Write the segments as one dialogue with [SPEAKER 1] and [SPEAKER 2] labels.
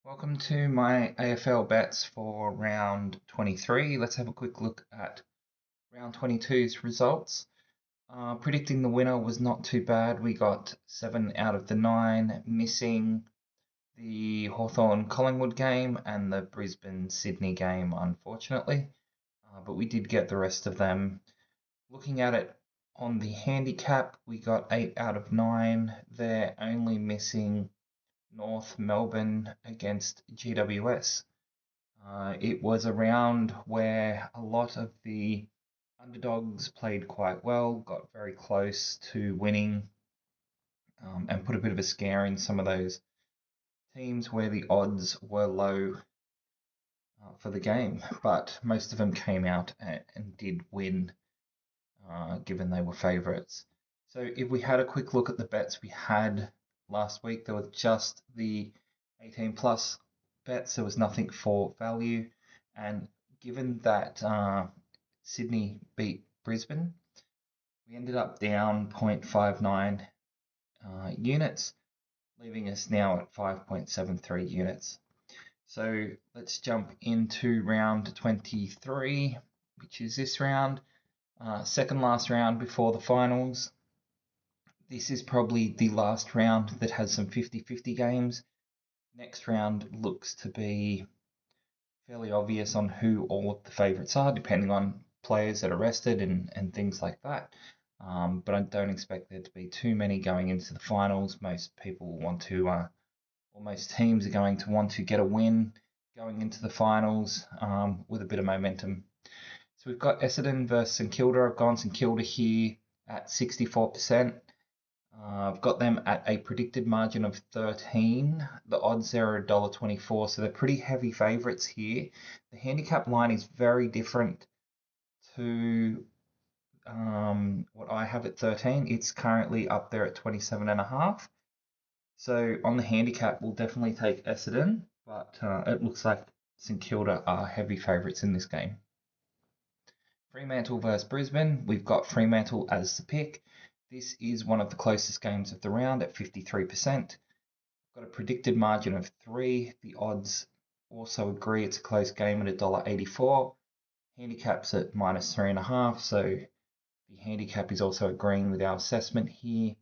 [SPEAKER 1] Welcome to my AFL bets for round 23. Let's have a quick look at round 22's results. Predicting the winner was not too bad. We got 7 out of the 9, missing the Hawthorn Collingwood game and the Brisbane Sydney game, unfortunately. But we did get the rest of them. Looking at it on the handicap, we got 8 out of 9 there, only missing North Melbourne against GWS. It was a round where a lot of the underdogs played quite well, got very close to winning, and put a bit of a scare in some of those teams where the odds were low for the game. But most of them came out and did win, given they were favourites. So if we had a quick look at the bets we had last week, there was just the 18 plus bets. There was nothing for value. And given that Sydney beat Brisbane, we ended up down 0.59 units, leaving us now at 5.73 units. So let's jump into round 23, which is this round, second last round before the finals. This is probably the last round that has some 50-50 games. Next round looks to be fairly obvious on who all of the favourites are, depending on players that are rested and things like that. But I don't expect there to be too many going into the finals. Most people want to, or most teams are going to want to get a win going into the finals with a bit of momentum. So we've got Essendon versus St Kilda. I've gone St Kilda here at 64%. I've got them at a predicted margin of 13. The odds there are $1.24, so they're pretty heavy favourites here. The handicap line is very different to what I have at 13. It's currently up there at 27.5. So on the handicap, we'll definitely take Essendon, but it looks like St Kilda are heavy favourites in this game. Fremantle versus Brisbane. We've got Fremantle as the pick. This is one of the closest games of the round at 53%. Got a predicted margin of 3. The odds also agree it's a close game at $1.84. Handicap's at -3.5, so the handicap is also agreeing with our assessment here.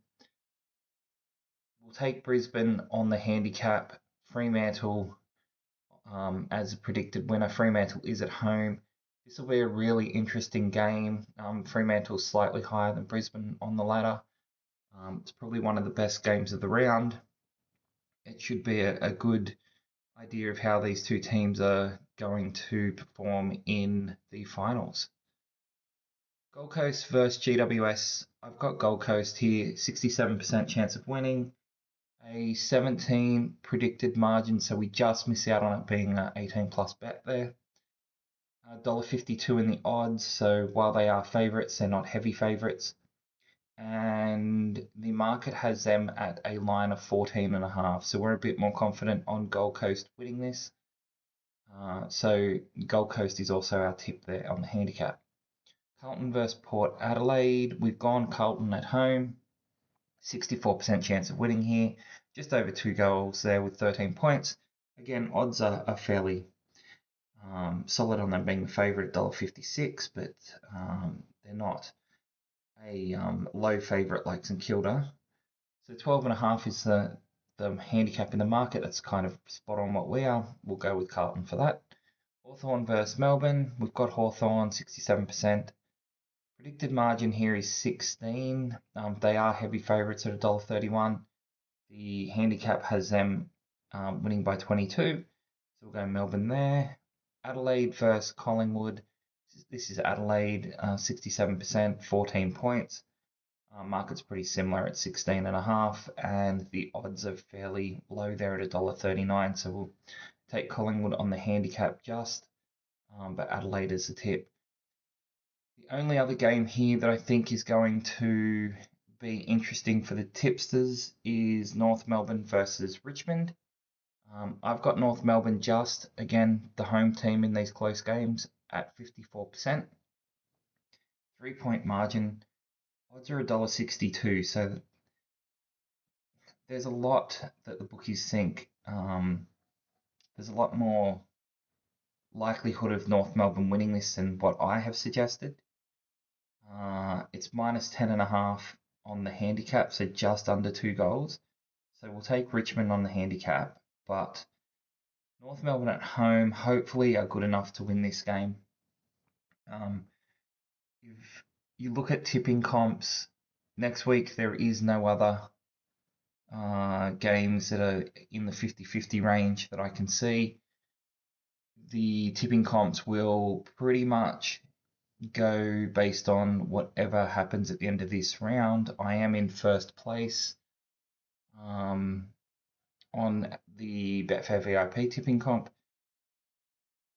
[SPEAKER 1] We'll take Brisbane on the handicap. Fremantle as a predicted winner. Fremantle is at home. This will be a really interesting game. Fremantle's slightly higher than Brisbane on the ladder. It's probably one of the best games of the round. It should be a good idea of how these two teams are going to perform in the finals. Gold Coast versus GWS. I've got Gold Coast here, 67% chance of winning. A 17 predicted margin, so we just miss out on it being an 18 plus bet there. $1.52 in the odds, so while they are favourites, they're not heavy favourites. And the market has them at a line of 14.5, so we're a bit more confident on Gold Coast winning this. So Gold Coast is also our tip there on the handicap. Carlton versus Port Adelaide. We've gone Carlton at home. 64% chance of winning here. Just over 2 goals there with 13 points. Again, odds are fairly solid on them being the favourite at $1.56, but they're not a low favourite like St Kilda. So 12.5 is the handicap in the market. That's kind of spot on what we are. We'll go with Carlton for that. Hawthorn versus Melbourne. We've got Hawthorn 67%. Predicted margin here is 16. They are heavy favourites at $1.31. The handicap has them winning by 22. So we'll go Melbourne there. Adelaide versus Collingwood. This is Adelaide, 67%, 14 points. Market's pretty similar at 16.5, and the odds are fairly low there at $1.39. So we'll take Collingwood on the handicap just, but Adelaide is the tip. The only other game here that I think is going to be interesting for the tipsters is North Melbourne versus Richmond. I've got North Melbourne just, again, the home team in these close games at 54%. 3-point margin. Odds are $1.62, so there's a lot that the bookies think there's a lot more likelihood of North Melbourne winning this than what I have suggested. It's minus 10.5 on the handicap, so just under 2 goals. So we'll take Richmond on the handicap, but North Melbourne at home hopefully are good enough to win this game. If you look at tipping comps, next week there is no other games that are in the 50-50 range that I can see. The tipping comps will pretty much go based on whatever happens at the end of this round. I am in first place on the Betfair VIP tipping comp,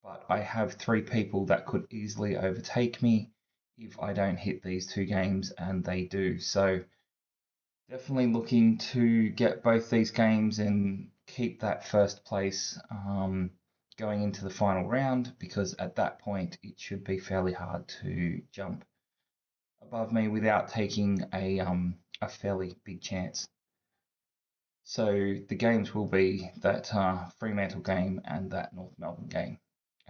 [SPEAKER 1] but I have 3 people that could easily overtake me if I don't hit these 2 games, and they do. So definitely looking to get both these games and keep that first place going into the final round, because at that point it should be fairly hard to jump above me without taking a fairly big chance. So the games will be that Fremantle game and that North Melbourne game.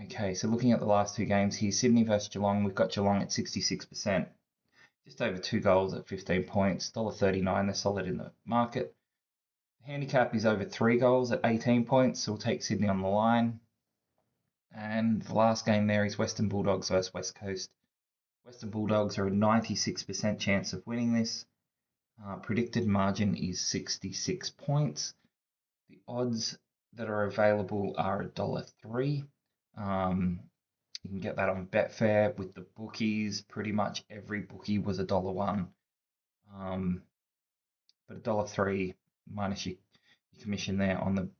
[SPEAKER 1] Okay, so looking at the last 2 games here, Sydney versus Geelong, we've got Geelong at 66%, just over 2 goals at 15 points, $1.39, they're solid in the market. The handicap is over 3 goals at 18 points, so we'll take Sydney on the line. And the last game there is Western Bulldogs versus West Coast. Western Bulldogs are a 96% chance of winning this. Predicted margin is 66 points. The odds that are available are $1.03. You can get that on Betfair with the bookies. Pretty much every bookie was $1.01. But $1.03 minus your commission there on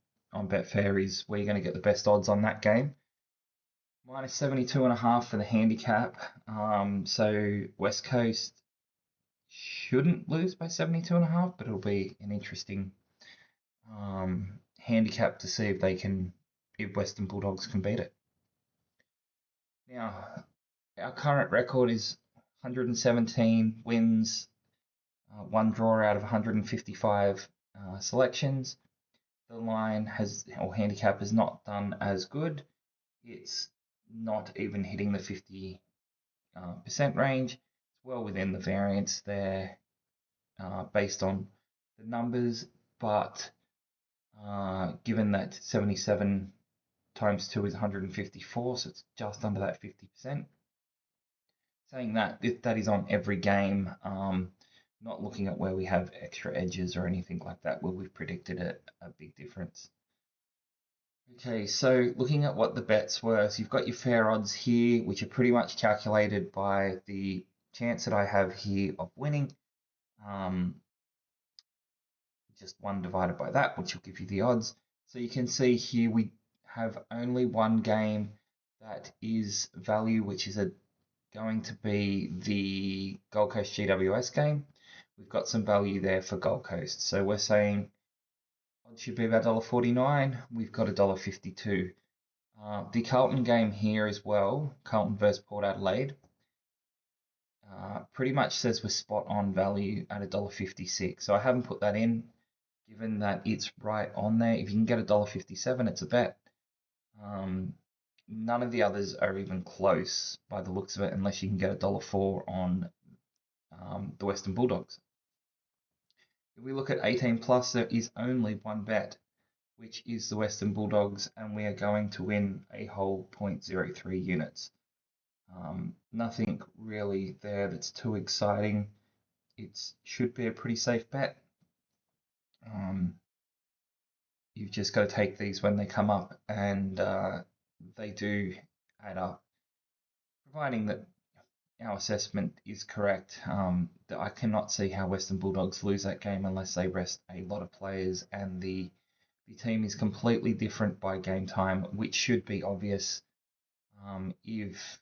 [SPEAKER 1] Betfair is where you're going to get the best odds on that game. Minus 72.5 for the handicap. So West Coast shouldn't lose by 72.5, but it'll be an interesting handicap to see if Western Bulldogs can beat it. Now, our current record is 117 wins, 1 draw out of 155 selections. The line handicap has not done as good. It's not even hitting the 50% range. It's well within the variance there based on the numbers, but given that 77 times 2 is 154, so it's just under that 50%. Saying that, that is on every game, not looking at where we have extra edges or anything like that, where we've predicted a big difference. Okay, so looking at what the bets were, so you've got your fair odds here, which are pretty much calculated by the chance that I have here of winning. Just 1 divided by that, which will give you the odds. So you can see here we have only 1 game that is value, which is going to be the Gold Coast GWS game. We've got some value there for Gold Coast. So we're saying odds should be about $1.49. We've got $1.52. The Carlton game here as well, Carlton versus Port Adelaide, pretty much says we're spot on value at $1.56. So I haven't put that in, given that it's right on there. If you can get $1.57, it's a bet. None of the others are even close by the looks of it, unless you can get $1.04 on the Western Bulldogs. If we look at 18 plus, there is only 1 bet, which is the Western Bulldogs, and we are going to win a whole 0.03 units. Nothing really there that's too exciting. It should be a pretty safe bet. You've just got to take these when they come up, and they do add up. Providing that our assessment is correct, that I cannot see how Western Bulldogs lose that game unless they rest a lot of players, and the team is completely different by game time, which should be obvious if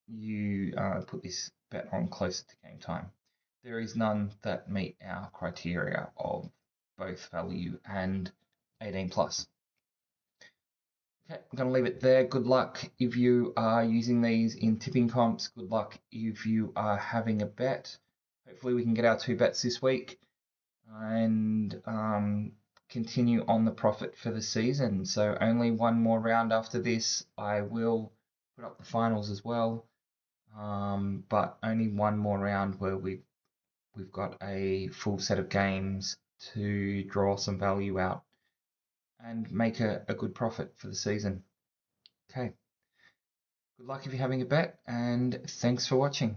[SPEAKER 1] you put this bet on closer to game time. There is none that meet our criteria of both value and 18 plus. Okay, I'm going to leave it there. Good luck if you are using these in tipping comps. Good luck if you are having a bet. Hopefully we can get our 2 bets this week. And continue on the profit for the season. So only one more round after this. I will put up the finals as well, but only one more round where we've got a full set of games to draw some value out and make a good profit for the season. Okay. Good luck if you're having a bet, and thanks for watching.